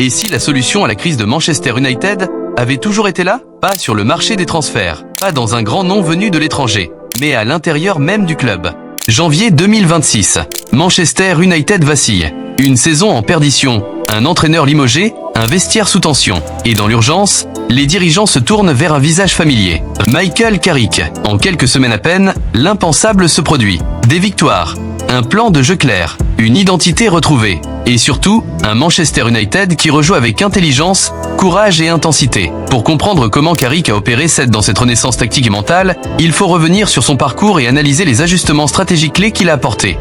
Et si la solution à la crise de Manchester United avait toujours été là? Pas sur le marché des transferts, pas dans un grand nom venu de l'étranger, mais à l'intérieur même du club. Janvier 2026, Manchester United vacille. Une saison en perdition, un entraîneur limogé, un vestiaire sous tension. Et dans l'urgence, les dirigeants se tournent vers un visage familier. Michael Carrick. En quelques semaines à peine, l'impensable se produit. Des victoires, un plan de jeu clair, une identité retrouvée. Et surtout, un Manchester United qui rejoue avec intelligence, courage et intensité. Pour comprendre comment Carrick a opéré dans cette renaissance tactique et mentale, il faut revenir sur son parcours et analyser les ajustements stratégiques clés qu'il a apportés.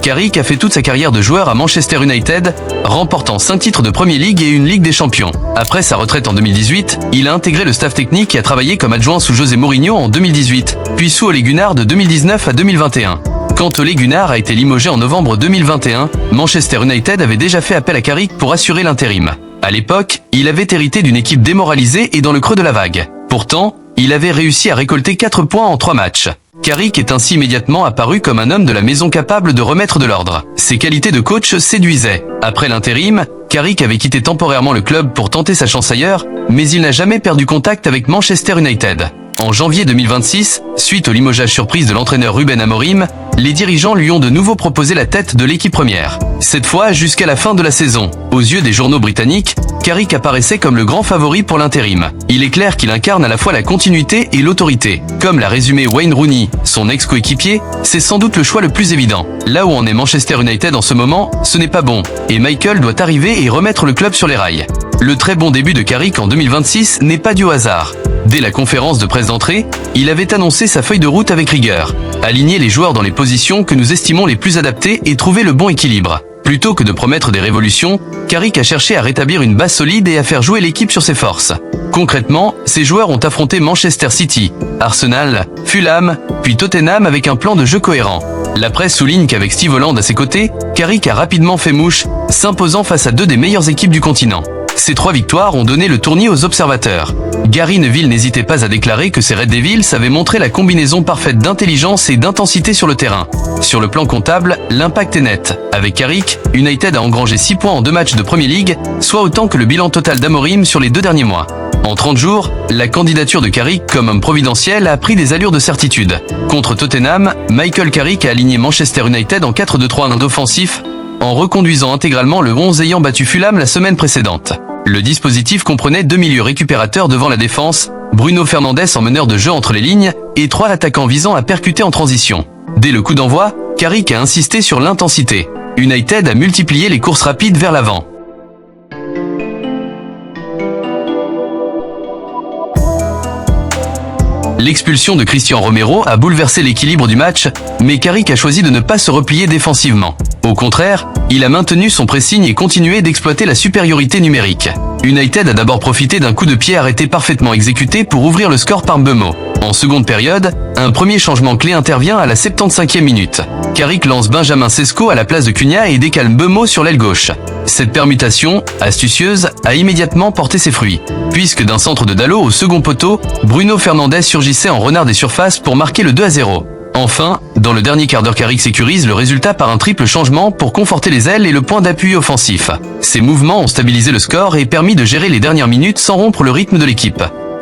Carrick a fait toute sa carrière de joueur à Manchester United, remportant 5 titres de Premier League et une Ligue des Champions. Après sa retraite en 2018, il a intégré le staff technique et a travaillé comme adjoint sous José Mourinho en 2018, puis sous Ole Gunnar de 2019 à 2021. Quand Ole Gunnar a été limogé en novembre 2021, Manchester United avait déjà fait appel à Carrick pour assurer l'intérim. À l'époque, il avait hérité d'une équipe démoralisée et dans le creux de la vague. Pourtant, il avait réussi à récolter 4 points en 3 matchs. Carrick est ainsi immédiatement apparu comme un homme de la maison capable de remettre de l'ordre. Ses qualités de coach séduisaient. Après l'intérim, Carrick avait quitté temporairement le club pour tenter sa chance ailleurs, mais il n'a jamais perdu contact avec Manchester United. En janvier 2026, suite au limogeage surprise de l'entraîneur Ruben Amorim, les dirigeants lui ont de nouveau proposé la tête de l'équipe première. Cette fois jusqu'à la fin de la saison. Aux yeux des journaux britanniques, Carrick apparaissait comme le grand favori pour l'intérim. Il est clair qu'il incarne à la fois la continuité et l'autorité. Comme l'a résumé Wayne Rooney, son ex-coéquipier, c'est sans doute le choix le plus évident. Là où en est Manchester United en ce moment, ce n'est pas bon. Et Michael doit arriver et remettre le club sur les rails. Le très bon début de Carrick en 2026 n'est pas dû au hasard. Dès la conférence de presse d'entrée, il avait annoncé sa feuille de route avec rigueur. Aligner les joueurs dans les positions que nous estimons les plus adaptées et trouver le bon équilibre. Plutôt que de promettre des révolutions, Carrick a cherché à rétablir une base solide et à faire jouer l'équipe sur ses forces. Concrètement, ces joueurs ont affronté Manchester City, Arsenal, Fulham, puis Tottenham avec un plan de jeu cohérent. La presse souligne qu'avec Steve Holland à ses côtés, Carrick a rapidement fait mouche, s'imposant face à 2 des meilleures équipes du continent. Ces 3 victoires ont donné le tournis aux observateurs. Gary Neville n'hésitait pas à déclarer que ces Red Devils avaient montré la combinaison parfaite d'intelligence et d'intensité sur le terrain. Sur le plan comptable, l'impact est net. Avec Carrick, United a engrangé 6 points en 2 matchs de Premier League, soit autant que le bilan total d'Amorim sur les 2 derniers mois. En 30 jours, la candidature de Carrick comme homme providentiel a pris des allures de certitude. Contre Tottenham, Michael Carrick a aligné Manchester United en 4-2-3-1 offensif, en reconduisant intégralement le 11 ayant battu Fulham la semaine précédente. Le dispositif comprenait 2 milieux récupérateurs devant la défense, Bruno Fernandes en meneur de jeu entre les lignes et 3 attaquants visant à percuter en transition. Dès le coup d'envoi, Carrick a insisté sur l'intensité. United a multiplié les courses rapides vers l'avant. L'expulsion de Cristian Romero a bouleversé l'équilibre du match, mais Carrick a choisi de ne pas se replier défensivement. Au contraire, il a maintenu son pressing et continué d'exploiter la supériorité numérique. United a d'abord profité d'un coup de pied arrêté parfaitement exécuté pour ouvrir le score par Mbeumo. En seconde période, un premier changement clé intervient à la 75e minute. Carrick lance Benjamin Sesko à la place de Cunha et décale Mbeumo sur l'aile gauche. Cette permutation, astucieuse, a immédiatement porté ses fruits. Puisque d'un centre de Dalot au second poteau, Bruno Fernandes surgissait en renard des surfaces pour marquer le 2-0. Enfin, dans le dernier quart d'heure, Carrick sécurise le résultat par un triple changement pour conforter les ailes et le point d'appui offensif. Ces mouvements ont stabilisé le score et permis de gérer les dernières minutes sans rompre le rythme de l'équipe.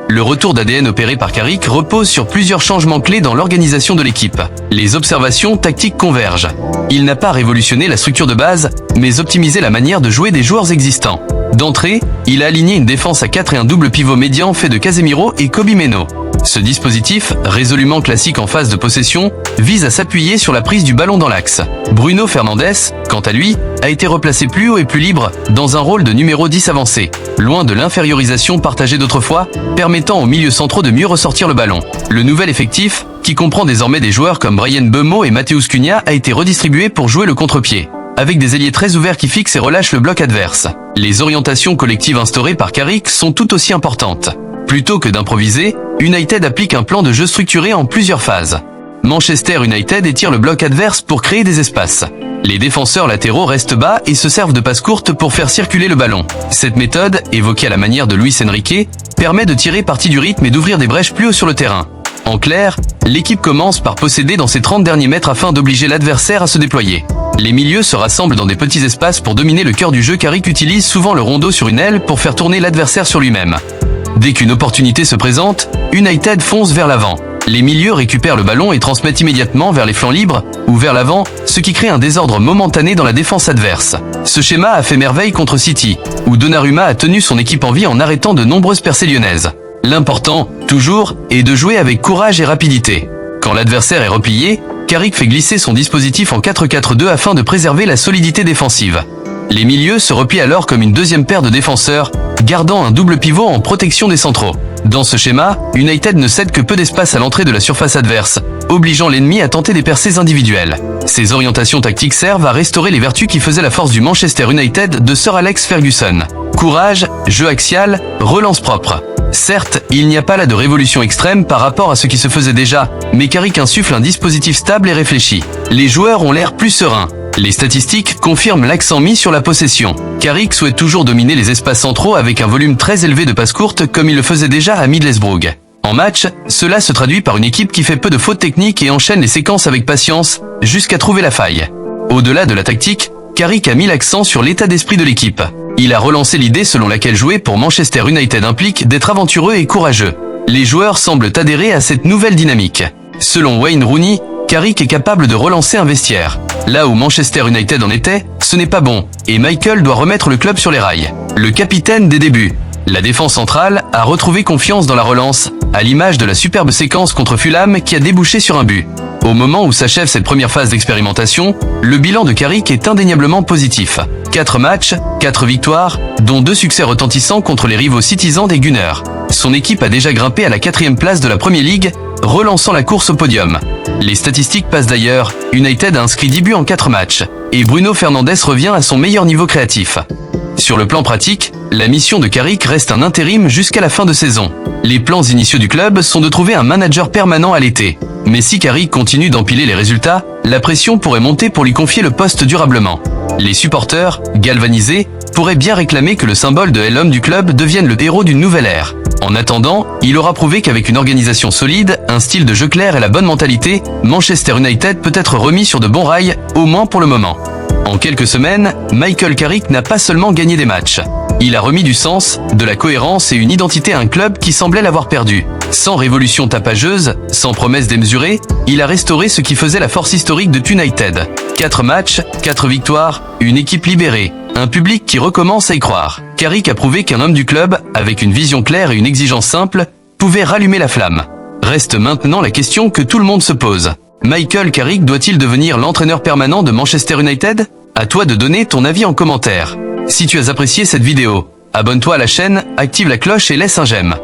Le retour d'ADN opéré par Carrick repose sur plusieurs changements clés dans l'organisation de l'équipe. Les observations tactiques convergent. Il n'a pas révolutionné la structure de base, mais optimisé la manière de jouer des joueurs existants. D'entrée, il a aligné une défense à 4 et un double pivot médian fait de Casemiro et Kobbie Mainoo. Ce dispositif, résolument classique en phase de possession, vise à s'appuyer sur la prise du ballon dans l'axe. Bruno Fernandes, quant à lui, a été replacé plus haut et plus libre, dans un rôle de numéro 10 avancé, loin de l'infériorisation partagée d'autrefois, permettant aux milieux centraux de mieux ressortir le ballon. Le nouvel effectif, qui comprend désormais des joueurs comme Bryan Mbeumo et Matheus Cunha, a été redistribué pour jouer le contre-pied, avec des ailiers très ouverts qui fixent et relâchent le bloc adverse. Les orientations collectives instaurées par Carrick sont tout aussi importantes. Plutôt que d'improviser, United applique un plan de jeu structuré en plusieurs phases. Manchester United étire le bloc adverse pour créer des espaces. Les défenseurs latéraux restent bas et se servent de passes courtes pour faire circuler le ballon. Cette méthode, évoquée à la manière de Luis Enrique, permet de tirer parti du rythme et d'ouvrir des brèches plus haut sur le terrain. En clair, l'équipe commence par posséder dans ses 30 derniers mètres afin d'obliger l'adversaire à se déployer. Les milieux se rassemblent dans des petits espaces pour dominer le cœur du jeu. Carrick utilise souvent le rondeau sur une aile pour faire tourner l'adversaire sur lui-même. Dès qu'une opportunité se présente, United fonce vers l'avant. Les milieux récupèrent le ballon et transmettent immédiatement vers les flancs libres ou vers l'avant, ce qui crée un désordre momentané dans la défense adverse. Ce schéma a fait merveille contre City, où Donnarumma a tenu son équipe en vie en arrêtant de nombreuses percées lyonnaises. L'important, toujours, est de jouer avec courage et rapidité. Quand l'adversaire est replié, Carrick fait glisser son dispositif en 4-4-2 afin de préserver la solidité défensive. Les milieux se replient alors comme une deuxième paire de défenseurs, gardant un double pivot en protection des centraux. Dans ce schéma, United ne cède que peu d'espace à l'entrée de la surface adverse, obligeant l'ennemi à tenter des percées individuelles. Ces orientations tactiques servent à restaurer les vertus qui faisaient la force du Manchester United de Sir Alex Ferguson. Courage, jeu axial, relance propre. Certes, il n'y a pas là de révolution extrême par rapport à ce qui se faisait déjà, mais Carrick insuffle un dispositif stable et réfléchi. Les joueurs ont l'air plus sereins. Les statistiques confirment l'accent mis sur la possession. Carrick souhaite toujours dominer les espaces centraux avec un volume très élevé de passes courtes comme il le faisait déjà à Middlesbrough. En match, cela se traduit par une équipe qui fait peu de fautes techniques et enchaîne les séquences avec patience, jusqu'à trouver la faille. Au-delà de la tactique, Carrick a mis l'accent sur l'état d'esprit de l'équipe. Il a relancé l'idée selon laquelle jouer pour Manchester United implique d'être aventureux et courageux. Les joueurs semblent adhérer à cette nouvelle dynamique. Selon Wayne Rooney, Carrick est capable de relancer un vestiaire. Là où Manchester United en était, ce n'est pas bon, et Michael doit remettre le club sur les rails. Le capitaine des débuts. La défense centrale a retrouvé confiance dans la relance, à l'image de la superbe séquence contre Fulham qui a débouché sur un but. Au moment où s'achève cette première phase d'expérimentation, le bilan de Carrick est indéniablement positif. 4 matchs, 4 victoires, dont 2 succès retentissants contre les rivaux Citizens des Gunners. Son équipe a déjà grimpé à la 4e place de la Premier League, relançant la course au podium. Les statistiques passent d'ailleurs, United a inscrit 10 buts en 4 matchs, et Bruno Fernandes revient à son meilleur niveau créatif. Sur le plan pratique, la mission de Carrick reste un intérim jusqu'à la fin de saison. Les plans initiaux du club sont de trouver un manager permanent à l'été. Mais si Carrick continue d'empiler les résultats, la pression pourrait monter pour lui confier le poste durablement. Les supporters, galvanisés, pourraient bien réclamer que le symbole de l'homme du club devienne le héros d'une nouvelle ère. En attendant, il aura prouvé qu'avec une organisation solide, un style de jeu clair et la bonne mentalité, Manchester United peut être remis sur de bons rails, au moins pour le moment. En quelques semaines, Michael Carrick n'a pas seulement gagné des matchs. Il a remis du sens, de la cohérence et une identité à un club qui semblait l'avoir perdu. Sans révolution tapageuse, sans promesse démesurée, il a restauré ce qui faisait la force historique de United. 4 matchs, 4 victoires, une équipe libérée, un public qui recommence à y croire. Carrick a prouvé qu'un homme du club, avec une vision claire et une exigence simple, pouvait rallumer la flamme. Reste maintenant la question que tout le monde se pose. Michael Carrick doit-il devenir l'entraîneur permanent de Manchester United? À toi de donner ton avis en commentaire. Si tu as apprécié cette vidéo, abonne-toi à la chaîne, active la cloche et laisse un j'aime.